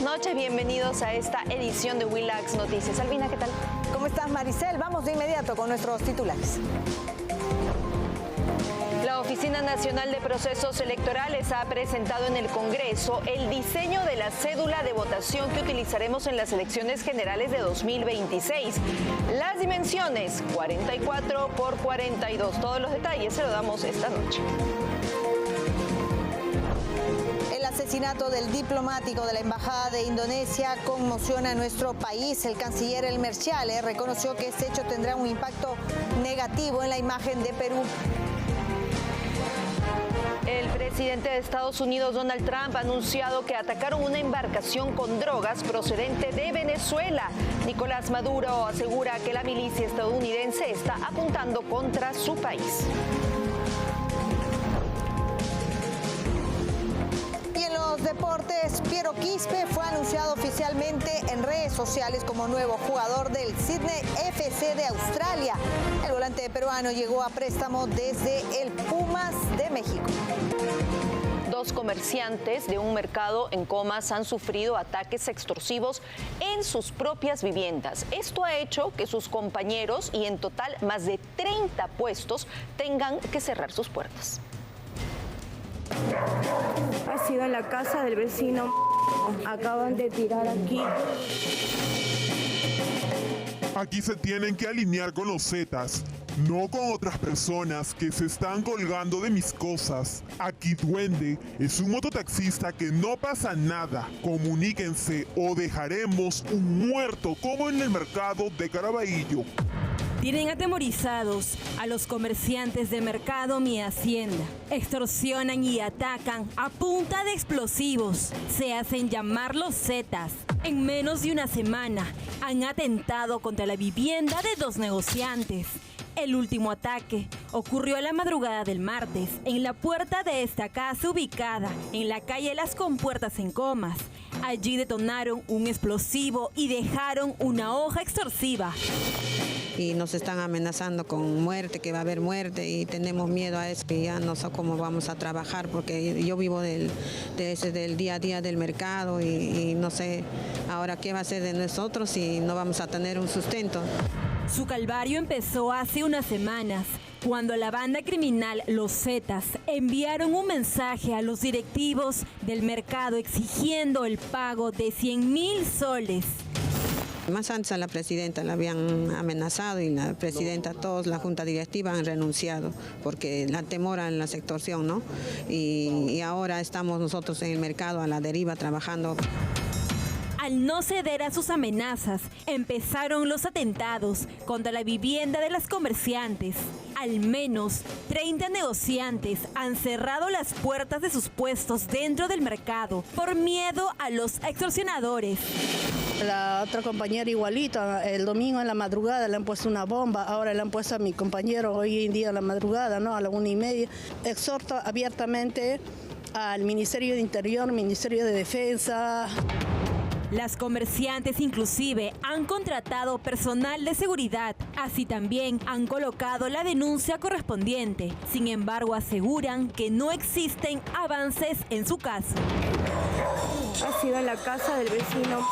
noches, bienvenidos a esta edición de Willax Noticias. Albina, ¿qué tal? ¿Cómo estás, Maricel? Vamos de inmediato con nuestros titulares. La Oficina Nacional de Procesos Electorales ha presentado en el Congreso el diseño de la cédula de votación que utilizaremos en las elecciones generales de 2026. Las dimensiones 44 por 42. Todos los detalles se los damos esta noche. El asesinato del diplomático de la Embajada de Indonesia conmociona a nuestro país. El canciller El Merciale reconoció que este hecho tendrá un impacto negativo en la imagen de Perú. El presidente de Estados Unidos, Donald Trump, ha anunciado que atacaron una embarcación con drogas procedente de Venezuela. Nicolás Maduro asegura que la milicia estadounidense está apuntando contra su país. Y en los deportes, Piero Quispe fue anunciado oficialmente en redes sociales como nuevo jugador del Sydney FC de Australia. El volante peruano llegó a préstamo desde el Pumas de México. Dos comerciantes de un mercado en Comas han sufrido ataques extorsivos en sus propias viviendas. Esto ha hecho que sus compañeros y en total más de 30 puestos tengan que cerrar sus puertas. Ha sido en la casa del vecino. Acaban de tirar aquí. Aquí se tienen que alinear con los Zetas, no con otras personas que se están colgando de mis cosas. Aquí Duende es un mototaxista que no pasa nada. Comuníquense o dejaremos un muerto como en el mercado de Caraballo. Tienen atemorizados a los comerciantes de Mercado Mi Hacienda. Extorsionan y atacan a punta de explosivos. Se hacen llamar los Zetas. En menos de una semana han atentado contra la vivienda de dos negociantes. El último ataque ocurrió a la madrugada del martes en la puerta de esta casa ubicada en la calle Las Compuertas en Comas. Allí detonaron un explosivo y dejaron una hoja extorsiva. Y nos están amenazando con muerte, que va a haber muerte y tenemos miedo a eso. Y ya no sé cómo vamos a trabajar porque yo vivo del día a día del mercado y no sé ahora qué va a ser de nosotros si no vamos a tener un sustento. Su calvario empezó hace unas semanas, cuando la banda criminal Los Zetas enviaron un mensaje a los directivos del mercado exigiendo el pago de 100.000 soles. Más antes a la presidenta la habían amenazado y la presidenta, todos, la junta directiva han renunciado porque la temoran la extorsión, ¿no? Y ahora estamos nosotros en el mercado a la deriva trabajando. Al no ceder a sus amenazas, empezaron los atentados contra la vivienda de las comerciantes. Al menos 30 negociantes han cerrado las puertas de sus puestos dentro del mercado por miedo a los extorsionadores. La otra compañera igualita, el domingo en la madrugada le han puesto una bomba, ahora le han puesto a mi compañero hoy en día en la madrugada, ¿no? A la 1:30. Exhorto abiertamente al Ministerio de Interior, Ministerio de Defensa. Las comerciantes inclusive han contratado personal de seguridad, así también han colocado la denuncia correspondiente. Sin embargo, aseguran que no existen avances en su caso. Ha sido en la casa del vecino.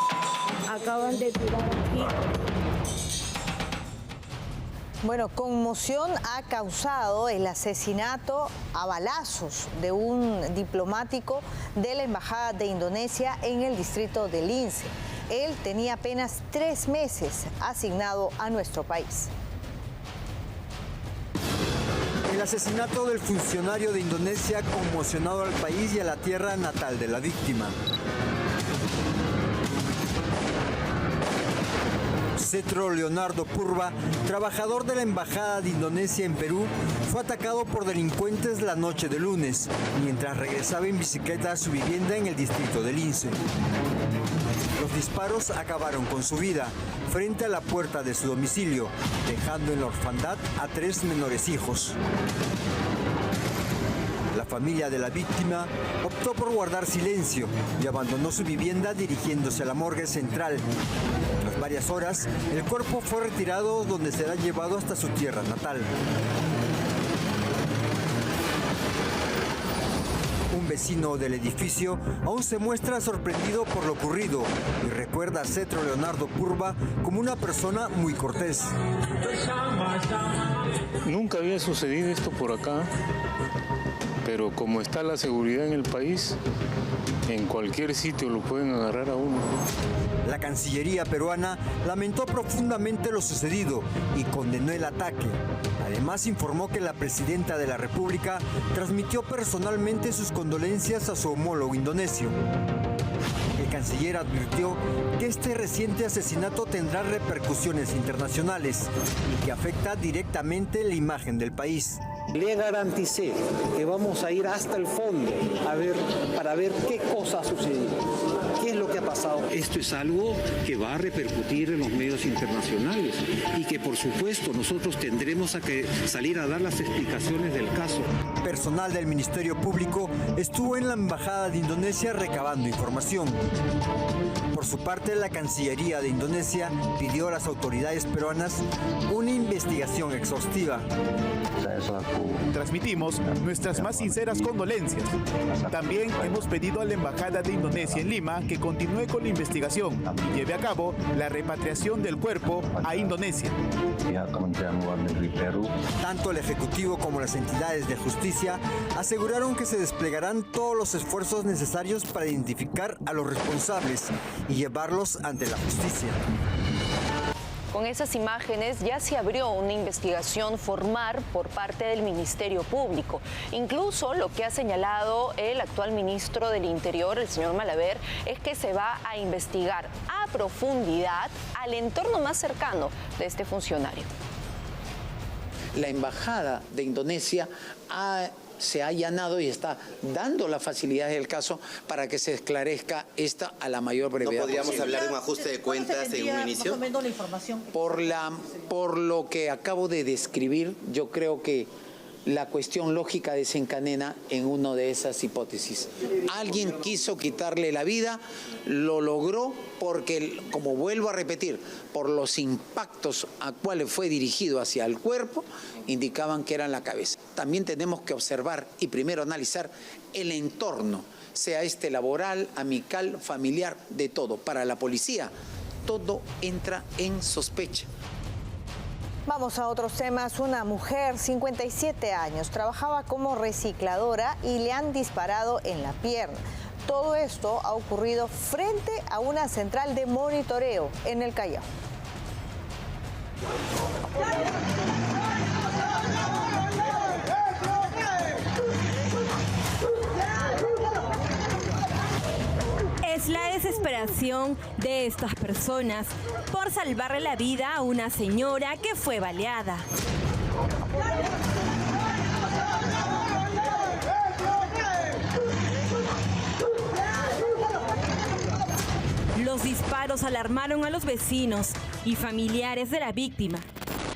Acaban de tirar aquí. Bueno, conmoción ha causado el asesinato a balazos de un diplomático de la Embajada de Indonesia en el distrito de Lince. Él tenía apenas 3 meses asignado a nuestro país. El asesinato del funcionario de Indonesia ha conmocionado al país y a la tierra natal de la víctima. Cetro Leonardo Purba, trabajador de la Embajada de Indonesia en Perú, fue atacado por delincuentes la noche de lunes, mientras regresaba en bicicleta a su vivienda en el distrito de Lince. Los disparos acabaron con su vida frente a la puerta de su domicilio, dejando en la orfandad a 3 menores hijos. La familia de la víctima optó por guardar silencio y abandonó su vivienda dirigiéndose a la morgue central. Tras varias horas, el cuerpo fue retirado donde será llevado hasta su tierra natal. Un vecino del edificio aún se muestra sorprendido por lo ocurrido y recuerda a Cetro Leonardo Purba como una persona muy cortés. Nunca había sucedido esto por acá, pero como está la seguridad en el país, en cualquier sitio lo pueden agarrar a uno. La Cancillería peruana lamentó profundamente lo sucedido y condenó el ataque. Además, informó que la presidenta de la República transmitió personalmente sus condolencias a su homólogo indonesio. El canciller advirtió que este reciente asesinato tendrá repercusiones internacionales y que afecta directamente la imagen del país. Le garanticé que vamos a ir hasta el fondo para ver qué cosa ha sucedido, qué es lo que ha pasado. Esto es algo que va a repercutir en los medios internacionales y que por supuesto nosotros tendremos que salir a dar las explicaciones del caso. Personal del Ministerio Público estuvo en la Embajada de Indonesia recabando información. Por su parte, la Cancillería de Indonesia pidió a las autoridades peruanas una investigación exhaustiva. Transmitimos nuestras más sinceras condolencias. También hemos pedido a la Embajada de Indonesia en Lima que continúe con la investigación y lleve a cabo la repatriación del cuerpo a Indonesia. Tanto el Ejecutivo como las entidades de justicia aseguraron que se desplegarán todos los esfuerzos necesarios para identificar a los responsables y llevarlos ante la justicia. Con esas imágenes ya se abrió una investigación formal por parte del Ministerio Público. Incluso lo que ha señalado el actual ministro del Interior, el señor Malaver, es que se va a investigar a profundidad al entorno más cercano de este funcionario. La Embajada de Indonesia se ha allanado y está dando las facilidades del caso para que se esclarezca esta a la mayor brevedad. ¿No podríamos hablar de un ajuste de cuentas en un inicio? Por lo que acabo de describir, yo creo que la cuestión lógica desencadena en una de esas hipótesis. Alguien quiso quitarle la vida, lo logró porque, como vuelvo a repetir, por los impactos a cuales fue dirigido hacia el cuerpo, indicaban que era en la cabeza. También tenemos que observar y primero analizar el entorno, sea este laboral, amical, familiar, de todo. Para la policía, todo entra en sospecha. Vamos a otros temas. Una mujer, 57 años, trabajaba como recicladora y le han disparado en la pierna. Todo esto ha ocurrido frente a una central de monitoreo en el Callao. Es la desesperación de estas personas por salvarle la vida a una señora que fue baleada. Los disparos alarmaron a los vecinos y familiares de la víctima.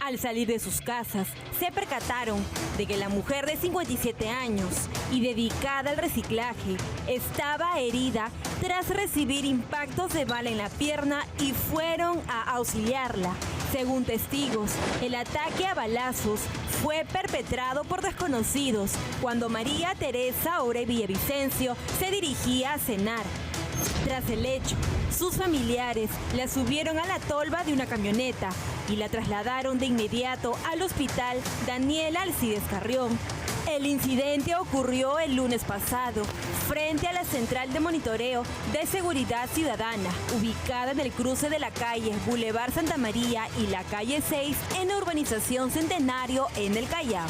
Al salir de sus casas, se percataron de que la mujer de 57 años y dedicada al reciclaje estaba herida tras recibir impactos de bala en la pierna y fueron a auxiliarla. Según testigos, el ataque a balazos fue perpetrado por desconocidos cuando María Teresa Ore Villavicencio se dirigía a cenar. Tras el hecho, sus familiares la subieron a la tolva de una camioneta y la trasladaron de inmediato al hospital Daniel Alcides Carrión. El incidente ocurrió el lunes pasado frente a la central de monitoreo de seguridad ciudadana, ubicada en el cruce de la calle Boulevard Santa María y la calle 6 en la urbanización Centenario en el Callao.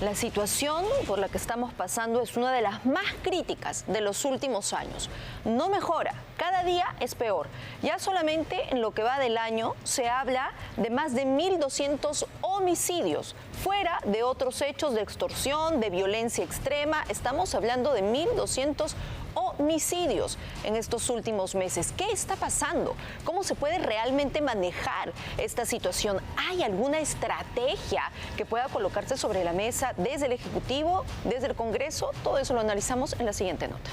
La situación por la que estamos pasando es una de las más críticas de los últimos años. No mejora, cada día es peor. Ya solamente en lo que va del año se habla de más de 1.200 homicidios, fuera de otros hechos de extorsión, de violencia extrema. Estamos hablando de 1.200 homicidios en estos últimos meses. ¿Qué está pasando? ¿Cómo se puede realmente manejar esta situación? ¿Hay alguna estrategia que pueda colocarse sobre la mesa desde el Ejecutivo, desde el Congreso? Todo eso lo analizamos en la siguiente nota.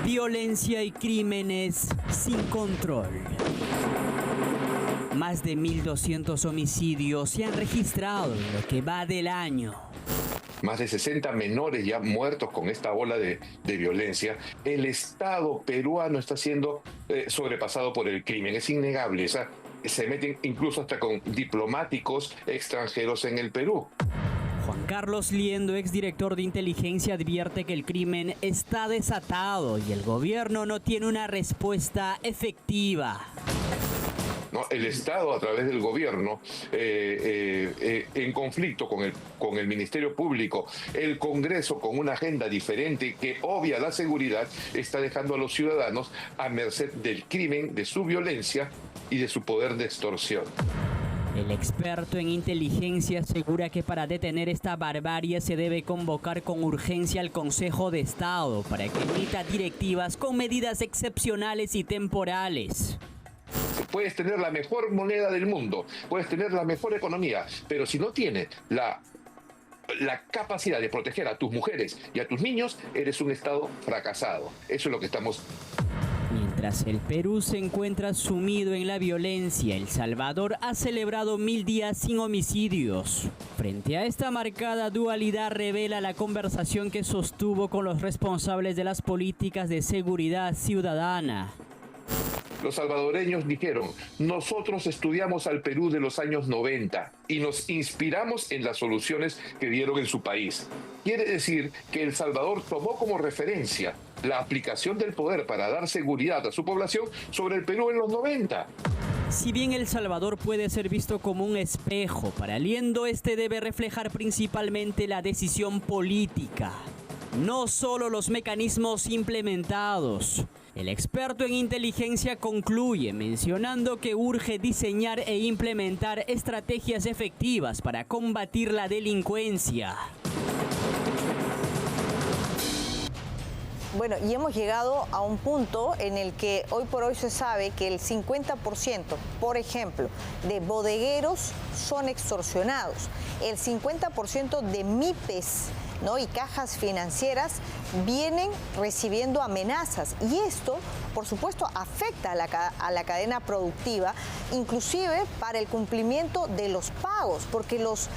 Violencia y crímenes sin control. Más de 1.200 homicidios se han registrado en lo que va del año. Más de 60 menores ya muertos con esta ola de violencia. El Estado peruano está siendo sobrepasado por el crimen, es innegable. Se meten incluso hasta con diplomáticos extranjeros en el Perú. Juan Carlos Liendo, exdirector de inteligencia, advierte que el crimen está desatado y el gobierno no tiene una respuesta efectiva. ¿No? El Estado, a través del gobierno, en conflicto con el Ministerio Público, el Congreso con una agenda diferente que obvia la seguridad, está dejando a los ciudadanos a merced del crimen, de su violencia y de su poder de extorsión. El experto en inteligencia asegura que para detener esta barbarie se debe convocar con urgencia al Consejo de Estado para que emita directivas con medidas excepcionales y temporales. Puedes tener la mejor moneda del mundo, puedes tener la mejor economía, pero si no tienes la capacidad de proteger a tus mujeres y a tus niños, eres un Estado fracasado. Eso es lo que estamos... Mientras el Perú se encuentra sumido en la violencia, El Salvador ha celebrado 1000 días sin homicidios. Frente a esta marcada dualidad revela la conversación que sostuvo con los responsables de las políticas de seguridad ciudadana. Los salvadoreños dijeron, nosotros estudiamos al Perú de los años 90 y nos inspiramos en las soluciones que dieron en su país. Quiere decir que El Salvador tomó como referencia la aplicación del poder para dar seguridad a su población sobre el Perú en los 90. Si bien El Salvador puede ser visto como un espejo, para Liendo este debe reflejar principalmente la decisión política, no solo los mecanismos implementados. El experto en inteligencia concluye mencionando que urge diseñar e implementar estrategias efectivas para combatir la delincuencia. Bueno, y hemos llegado a un punto en el que hoy por hoy se sabe que el 50%, por ejemplo, de bodegueros son extorsionados. El 50% de MIPES, ¿no?, y cajas financieras vienen recibiendo amenazas. Y esto, por supuesto, afecta a la cadena productiva, inclusive para el cumplimiento de los pagos, porque los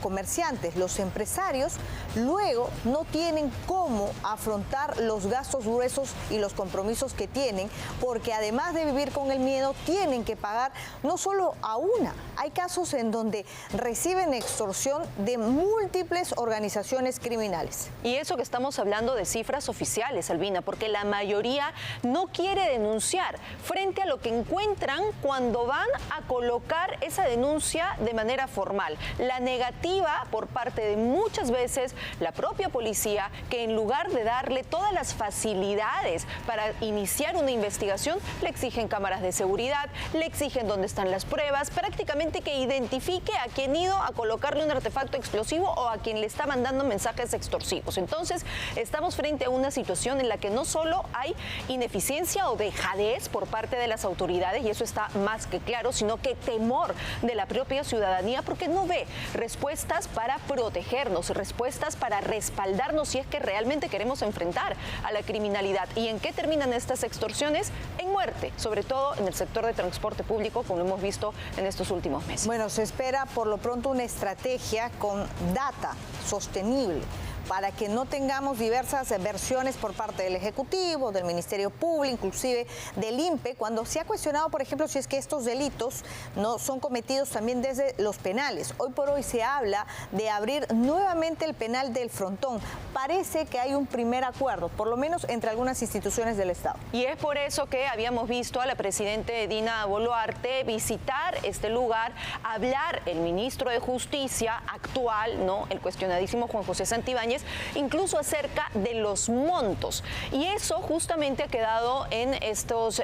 comerciantes, los empresarios, luego no tienen cómo afrontar los gastos gruesos y los compromisos que tienen, porque además de vivir con el miedo, tienen que pagar no solo a una. Hay casos en donde reciben extorsión de múltiples organizaciones criminales. Y eso que estamos hablando de cifras oficiales, Albina, porque la mayoría no quiere denunciar frente a lo que encuentran cuando van a colocar esa denuncia de manera formal. La negativa por parte de muchas veces la propia policía, que en lugar de darle todas las facilidades para iniciar una investigación, le exigen cámaras de seguridad, le exigen dónde están las pruebas, prácticamente que identifique a quien ido a colocarle un artefacto explosivo o a quien le está mandando mensajes extorsivos. Entonces, estamos frente a una situación en la que no solo hay ineficiencia o dejadez por parte de las autoridades, y eso está más que claro, sino que temor de la propia ciudadanía, porque no ve respuestas para protegernos, respuestas para respaldarnos si es que realmente queremos enfrentar a la criminalidad. ¿Y en qué terminan estas extorsiones? En muerte, sobre todo en el sector de transporte público, como hemos visto en estos últimos meses. Bueno, se espera por lo pronto una estrategia con data sostenible, para que no tengamos diversas versiones por parte del Ejecutivo, del Ministerio Público, inclusive del INPE, cuando se ha cuestionado, por ejemplo, si es que estos delitos no son cometidos también desde los penales. Hoy por hoy se habla de abrir nuevamente el penal del Frontón. Parece que hay un primer acuerdo, por lo menos entre algunas instituciones del Estado. Y es por eso que habíamos visto a la presidenta Dina Boluarte visitar este lugar, hablar el ministro de Justicia actual, ¿no?, el cuestionadísimo Juan José Santibáñez, incluso acerca de los montos. Y eso justamente ha quedado en estos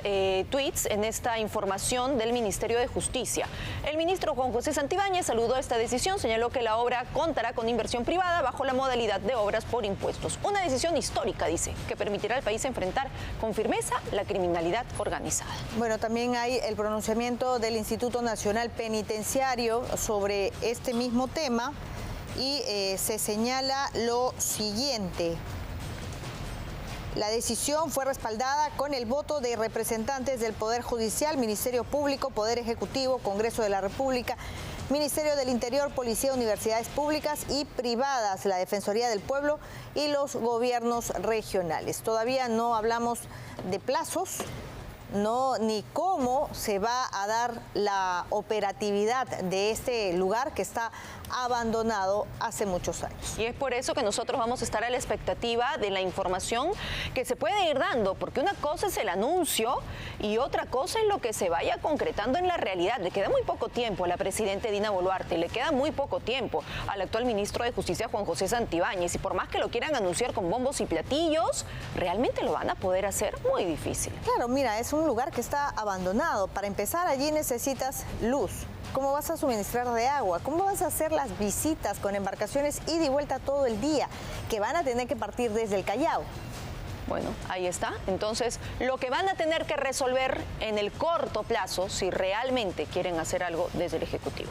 tweets, en esta información del Ministerio de Justicia. El ministro Juan José Santibáñez saludó esta decisión, señaló que la obra contará con inversión privada bajo la modalidad de obras por impuestos. Una decisión histórica, dice, que permitirá al país enfrentar con firmeza la criminalidad organizada. Bueno, también hay el pronunciamiento del Instituto Nacional Penitenciario sobre este mismo tema. Y se señala lo siguiente. La decisión fue respaldada con el voto de representantes del Poder Judicial, Ministerio Público, Poder Ejecutivo, Congreso de la República, Ministerio del Interior, Policía, universidades públicas y privadas, la Defensoría del Pueblo y los gobiernos regionales. Todavía no hablamos de plazos, ni cómo se va a dar la operatividad de este lugar que está abandonado hace muchos años. Y es por eso que nosotros vamos a estar a la expectativa de la información que se puede ir dando, porque una cosa es el anuncio y otra cosa es lo que se vaya concretando en la realidad. Le queda muy poco tiempo a la presidenta Dina Boluarte, le queda muy poco tiempo al actual ministro de Justicia, Juan José Santibáñez, y por más que lo quieran anunciar con bombos y platillos, ¿realmente lo van a poder hacer? Muy difícil. Claro, mira, es un lugar que está abandonado. Para empezar, allí necesitas luz. ¿Cómo vas a suministrar de agua? ¿Cómo vas a hacer las visitas con embarcaciones ida y vuelta todo el día, que van a tener que partir desde el Callao? Bueno, ahí está. Entonces, lo que van a tener que resolver en el corto plazo, si realmente quieren hacer algo desde el Ejecutivo.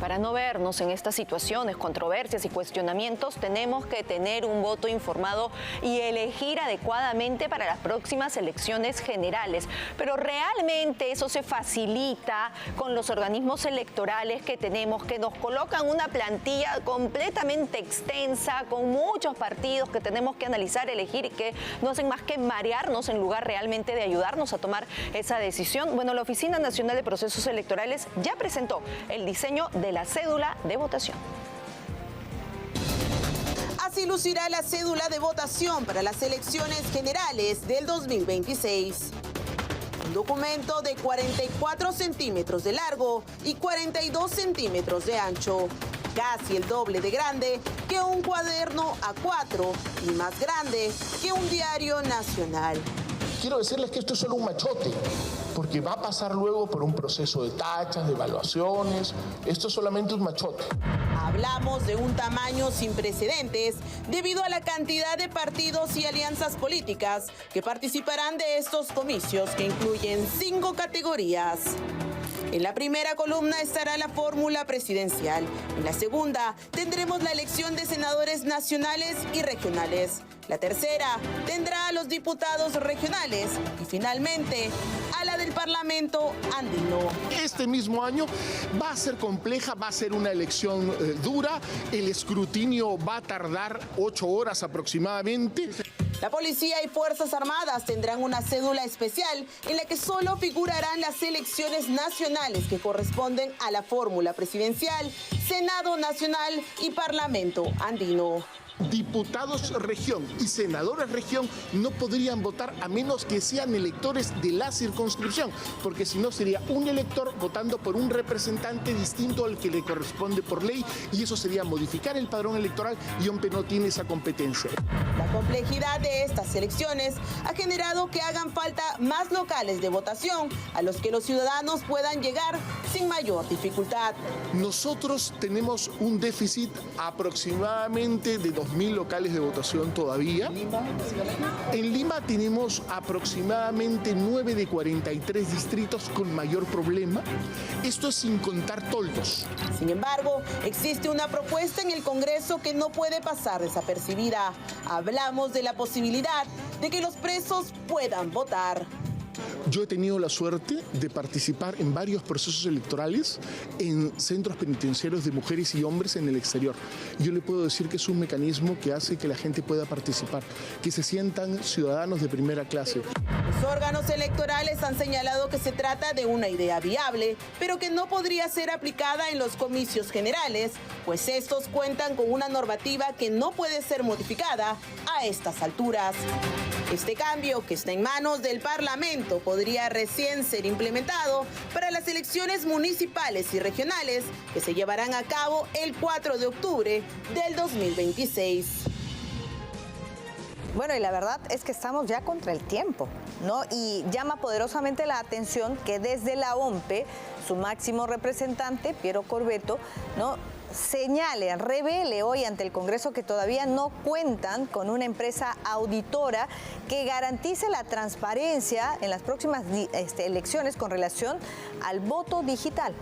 Para no vernos en estas situaciones, controversias y cuestionamientos, tenemos que tener un voto informado y elegir adecuadamente para las próximas elecciones generales. Pero realmente eso se facilita con los organismos electorales que tenemos, que nos colocan una plantilla completamente extensa, con muchos partidos que tenemos que analizar, elegir y que no hacen más que marearnos en lugar realmente de ayudarnos a tomar esa decisión. Bueno, la Oficina Nacional de Procesos Electorales ya presentó el diseño de la cédula de votación. Así lucirá la cédula de votación para las elecciones generales del 2026. Un documento de 44 centímetros de largo y 42 centímetros de ancho, casi el doble de grande que un cuaderno A4 y más grande que un diario nacional. Quiero decirles que esto es solo un machote, porque va a pasar luego por un proceso de tachas, de evaluaciones. Esto es solamente un machote. Hablamos de un tamaño sin precedentes debido a la cantidad de partidos y alianzas políticas que participarán de estos comicios, que incluyen 5 categorías. En la primera columna estará la fórmula presidencial. En la segunda tendremos la elección de senadores nacionales y regionales. La tercera tendrá a los diputados regionales y finalmente a la del Parlamento andino. Este mismo año va a ser compleja, va a ser una elección dura. El escrutinio va a tardar 8 horas aproximadamente. La policía y Fuerzas Armadas tendrán una cédula especial en la que solo figurarán las elecciones nacionales que corresponden a la fórmula presidencial, Senado Nacional y Parlamento andino. Diputados región y senadores región no podrían votar a menos que sean electores de la circunscripción, porque si no sería un elector votando por un representante distinto al que le corresponde por ley, y eso sería modificar el padrón electoral, y OMPE no tiene esa competencia. La complejidad de estas elecciones ha generado que hagan falta más locales de votación a los que los ciudadanos puedan llegar sin mayor dificultad. Nosotros tenemos un déficit aproximadamente de 2.000 locales de votación todavía. En Lima tenemos aproximadamente 9 de 43 distritos con mayor problema. Esto es sin contar toldos. Sin embargo, existe una propuesta en el Congreso que no puede pasar desapercibida. Hablamos de la posibilidad de que los presos puedan votar. Yo he tenido la suerte de participar en varios procesos electorales en centros penitenciarios de mujeres y hombres en el exterior. Yo le puedo decir que es un mecanismo que hace que la gente pueda participar, que se sientan ciudadanos de primera clase. Los órganos electorales han señalado que se trata de una idea viable, pero que no podría ser aplicada en los comicios generales, pues estos cuentan con una normativa que no puede ser modificada a estas alturas. Este cambio, que está en manos del Parlamento, podría recién ser implementado para las elecciones municipales y regionales que se llevarán a cabo el 4 de octubre del 2026. Bueno, y la verdad es que estamos ya contra el tiempo, ¿no? Y llama poderosamente la atención que desde la OMPE, su máximo representante, Piero Corvetto, ¿no?, señale, revele hoy ante el Congreso que todavía no cuentan con una empresa auditora que garantice la transparencia en las próximas elecciones con relación al voto digital.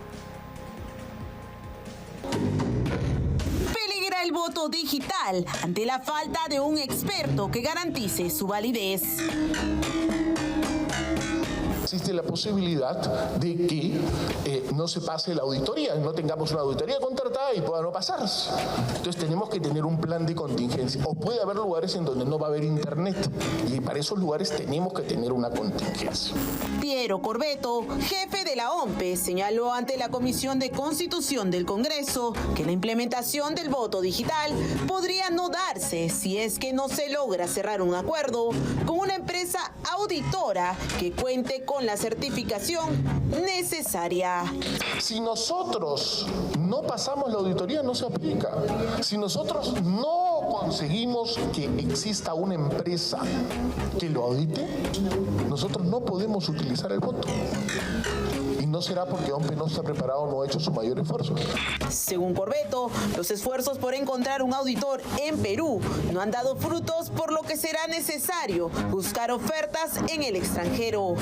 Peligra el voto digital ante la falta de un experto que garantice su validez. Existe la posibilidad de que no se pase la auditoría, no tengamos una auditoría contratada y pueda no pasarse. Entonces tenemos que tener un plan de contingencia. O puede haber lugares en donde no va a haber internet y para esos lugares tenemos que tener una contingencia. Piero Corbeto, jefe de la OMPE, señaló ante la Comisión de Constitución del Congreso que la implementación del voto digital podría no darse si es que no se logra cerrar un acuerdo con una empresa auditora que cuente con la certificación necesaria. Si nosotros no pasamos la auditoría, no se aplica. Si nosotros no conseguimos que exista una empresa que lo audite, nosotros no podemos utilizar el voto. Y no será porque OMPE no está preparado, no ha hecho su mayor esfuerzo. Según Corbeto, los esfuerzos por encontrar un auditor en Perú no han dado frutos, por lo que será necesario buscar ofertas en el extranjero.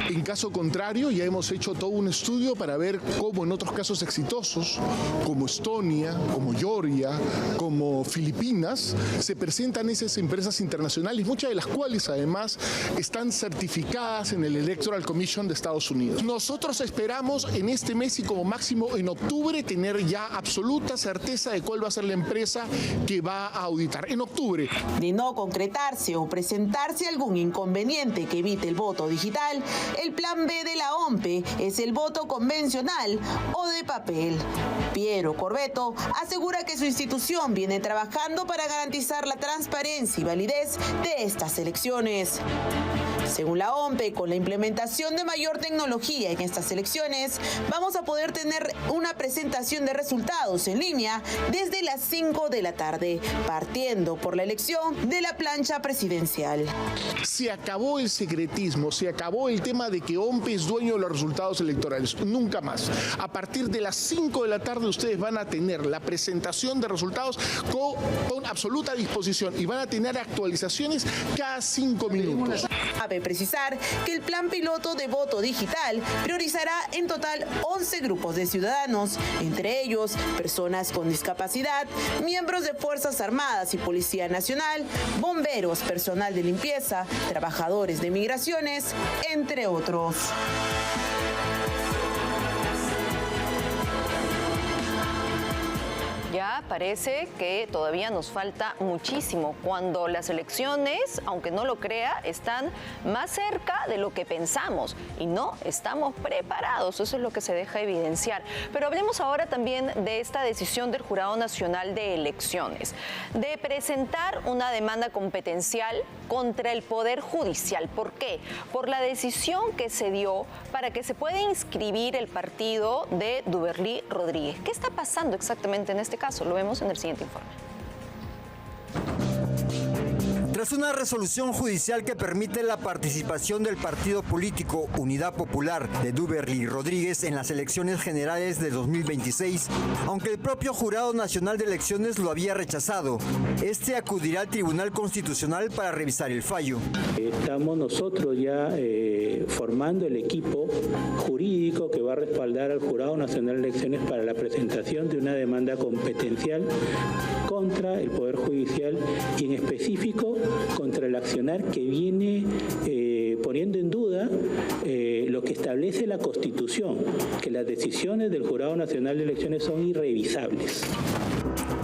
En caso contrario, ya hemos hecho todo un estudio para ver cómo en otros casos exitosos, como Estonia, como Georgia, como Filipinas, se presentan esas empresas internacionales, muchas de las cuales además están certificadas en el Electoral Commission de Estados Unidos. Nosotros esperamos en este mes y como máximo en octubre tener ya absoluta certeza de cuál va a ser la empresa que va a auditar. En octubre. De no concretarse o presentarse algún inconveniente que evite el voto digital, el plan B de la OMPE es el voto convencional o de papel. Piero Corbeto asegura que su institución viene trabajando para garantizar la transparencia y validez de estas elecciones. Según la OMPE, con la implementación de mayor tecnología en estas elecciones, vamos a poder tener una presentación de resultados en línea desde las 5 de la tarde, partiendo por la elección de la plancha presidencial. Se acabó el secretismo, se acabó el tema de que OMPE es dueño de los resultados electorales. Nunca más. A partir de las 5 de la tarde ustedes van a tener la presentación de resultados con absoluta disposición y van a tener actualizaciones cada 5 minutos. Cabe precisar que el plan piloto de voto digital priorizará en total 11 grupos de ciudadanos, entre ellos personas con discapacidad, miembros de Fuerzas Armadas y Policía Nacional, bomberos, personal de limpieza, trabajadores de migraciones, entre otros. Ya parece que todavía nos falta muchísimo, cuando las elecciones, aunque no lo crea, están más cerca de lo que pensamos y no estamos preparados. Eso es lo que se deja evidenciar. Pero hablemos ahora también de esta decisión del Jurado Nacional de Elecciones, de presentar una demanda competencial contra el Poder Judicial. ¿Por qué? Por la decisión que se dio para que se pueda inscribir el partido de Duberlí Rodríguez. ¿Qué está pasando exactamente en este caso? Lo vemos en el siguiente informe. Tras una resolución judicial que permite la participación del partido político Unidad Popular de Duberlí Rodríguez en las elecciones generales de 2026, aunque el propio Jurado Nacional de Elecciones lo había rechazado, este acudirá al Tribunal Constitucional para revisar el fallo. Estamos nosotros ya formando el equipo jurídico que va a respaldar al Jurado Nacional de Elecciones para la presentación de una demanda competencial contra el Poder Judicial y en específico contra el accionar que viene poniendo en duda lo que establece la Constitución, que las decisiones del Jurado Nacional de Elecciones son irrevisables.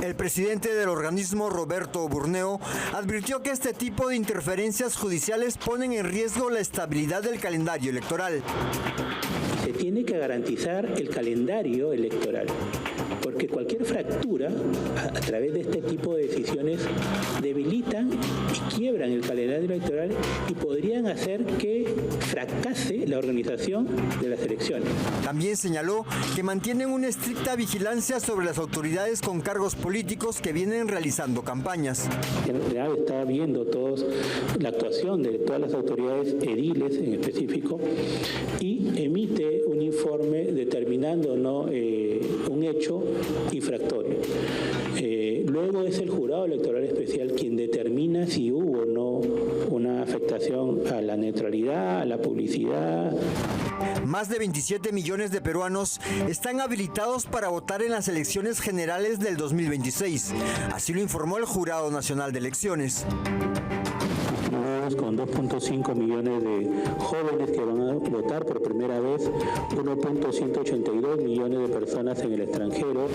El presidente del organismo, Roberto Burneo, advirtió que este tipo de interferencias judiciales ponen en riesgo la estabilidad del calendario electoral. Se tiene que garantizar el calendario electoral. porque cualquier fractura a través de este tipo de decisiones debilitan y quiebran el calendario electoral y podrían hacer que fracase la organización de las elecciones. También señaló que mantienen una estricta vigilancia sobre las autoridades con cargos políticos que vienen realizando campañas. En realidad está viendo todos la actuación de todas las autoridades ediles en específico y emite un informe determinando un hecho infractorio. Luego es el jurado electoral especial quien determina si hubo o no una afectación a la neutralidad, a la publicidad. Más de 27 millones de peruanos están habilitados para votar en las elecciones generales del 2026. Así lo informó el Jurado Nacional de Elecciones. Con 2.5 millones de jóvenes que van a votar por primera vez, 1.182 millones de personas en el extranjero.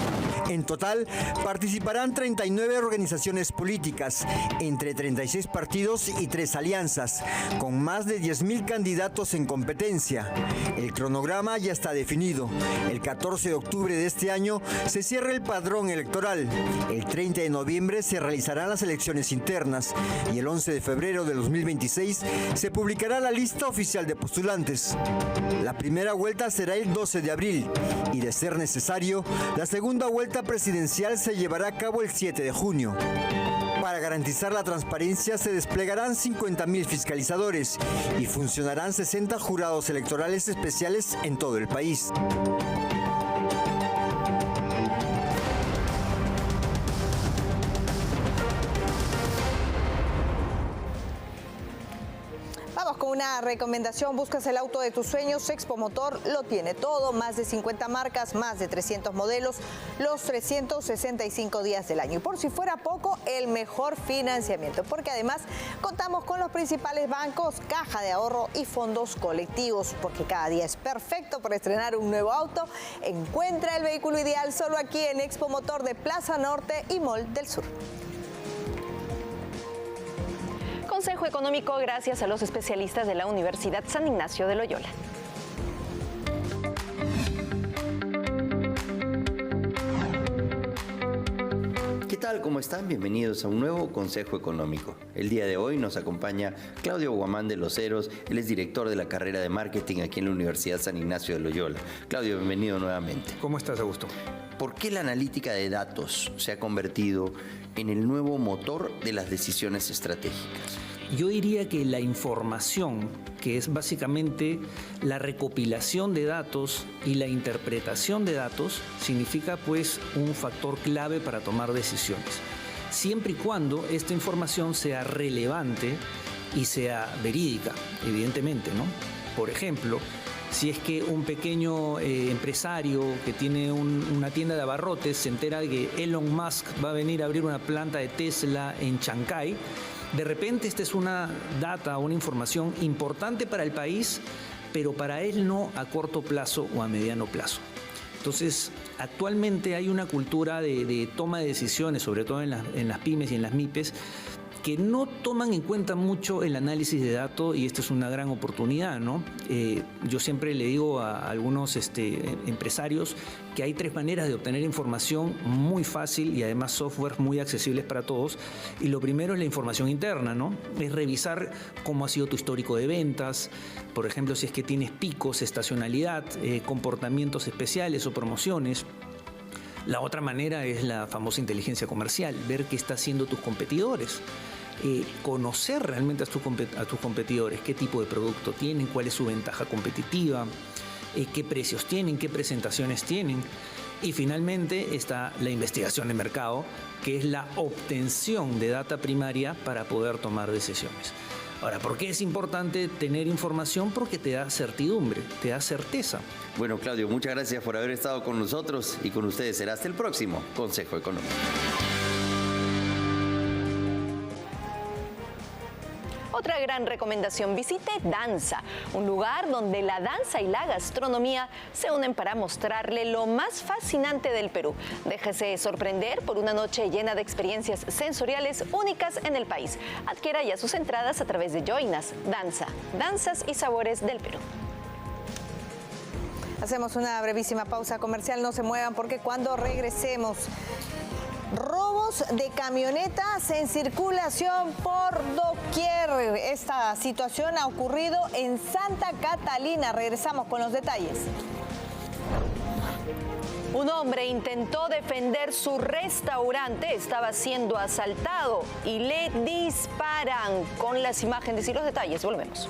En total, participarán 39 organizaciones políticas, entre 36 partidos y 3 alianzas, con más de 10.000 candidatos en competencia. El cronograma ya está definido. El 14 de octubre de este año se cierra el padrón electoral. El 30 de noviembre se realizarán las elecciones internas y el 11 de febrero de 2026 se publicará la lista oficial de postulantes. La primera vuelta será el 12 de abril y, de ser necesario, la segunda vuelta presidencial se llevará a cabo el 7 de junio. Para garantizar la transparencia se desplegarán 50.000 fiscalizadores y funcionarán 60 jurados electorales especiales en todo el país. Vamos con una recomendación. Buscas el auto de tus sueños. Expo Motor lo tiene todo. Más de 50 marcas, más de 300 modelos, los 365 días del año. Y por si fuera poco, el mejor financiamiento. Porque además contamos con los principales bancos, Caja de Ahorro y fondos colectivos. Porque cada día es perfecto para estrenar un nuevo auto. Encuentra el vehículo ideal solo aquí en Expo Motor de Plaza Norte y Mall del Sur. Consejo Económico gracias a los especialistas de la Universidad San Ignacio de Loyola. ¿Qué tal? ¿Cómo están? Bienvenidos a un nuevo Consejo Económico. El día de hoy nos acompaña Claudio Guamán de los Heros. Él es director de la carrera de marketing aquí en la Universidad San Ignacio de Loyola. Claudio, bienvenido nuevamente. ¿Cómo estás, Augusto? ¿Por qué la analítica de datos se ha convertido en el nuevo motor de las decisiones estratégicas? Yo diría que la información, que es básicamente la recopilación de datos y la interpretación de datos, significa pues un factor clave para tomar decisiones. Siempre y cuando esta información sea relevante y sea verídica, evidentemente, ¿no? Por ejemplo, si es que un pequeño empresario que tiene una tienda de abarrotes se entera de que Elon Musk va a venir a abrir una planta de Tesla en Chancay, de repente esta es una data, una información importante para el país, pero para él no a corto plazo o a mediano plazo. Entonces, actualmente hay una cultura de toma de decisiones, sobre todo en las pymes y en las MIPES, que no toman en cuenta mucho el análisis de datos y esta es una gran oportunidad, ¿no? Yo siempre le digo a algunos empresarios que hay 3 maneras de obtener información muy fácil y además software muy accesibles para todos. Y lo primero es la información interna, ¿no? Es revisar cómo ha sido tu histórico de ventas, por ejemplo, si es que tienes picos, estacionalidad, comportamientos especiales o promociones. La otra manera es la famosa inteligencia comercial, ver qué están haciendo tus competidores. Conocer realmente a tus competidores, qué tipo de producto tienen, cuál es su ventaja competitiva, qué precios tienen, qué presentaciones tienen. Y finalmente está la investigación de mercado, que es la obtención de data primaria para poder tomar decisiones. Ahora, ¿por qué es importante tener información? Porque te da certidumbre, te da certeza. Bueno, Claudio, muchas gracias por haber estado con nosotros y con ustedes será hasta el próximo Consejo Económico. Otra gran recomendación, visite Danza, un lugar donde la danza y la gastronomía se unen para mostrarle lo más fascinante del Perú. Déjese sorprender por una noche llena de experiencias sensoriales únicas en el país. Adquiera ya sus entradas a través de Joinas. Danza, danzas y sabores del Perú. Hacemos una brevísima pausa comercial, no se muevan porque cuando regresemos, robos de camionetas en circulación por doquier. Esta situación ha ocurrido en Santa Catalina. Regresamos con los detalles. Un hombre intentó defender su restaurante, estaba siendo asaltado y le disparan. Con las imágenes y los detalles, volvemos.